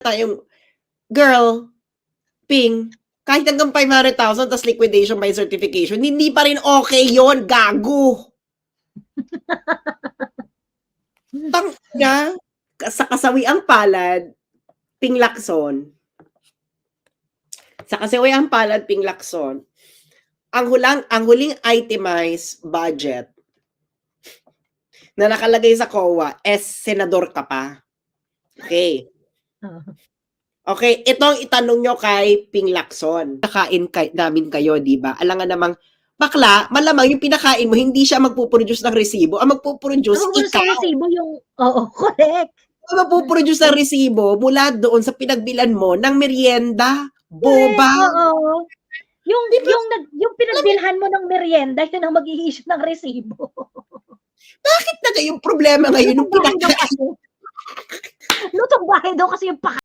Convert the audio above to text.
tayong, girl, Ping, kahit hanggang 500,000 tas liquidation by certification, hindi pa rin okay yon, gago. Tangina, sa kasawiang palad, Ping Lacson. Sa kasawiang palad, Ping Lacson, ang huling itemized budget na nakalagay sa COA, senador ka pa. Okay. Okay, itong itanong nyo kay Ping Lacson. Nakain namin kayo, di ba? Alangan namang, bakla, malamang yung pinakain mo, hindi siya magpuproduce ng resibo. Ang magpuproduce, ikaw. Resibo yung, correct. Ang magpuproduce ng resibo mula doon sa pinagbilan mo ng merienda, boba. Oo. Yung pinagbilhan mo ng merienda, yun ang mag-i-issue ng resibo. Bakit na yung problema ngayon? Lutong bahay daw kasi yung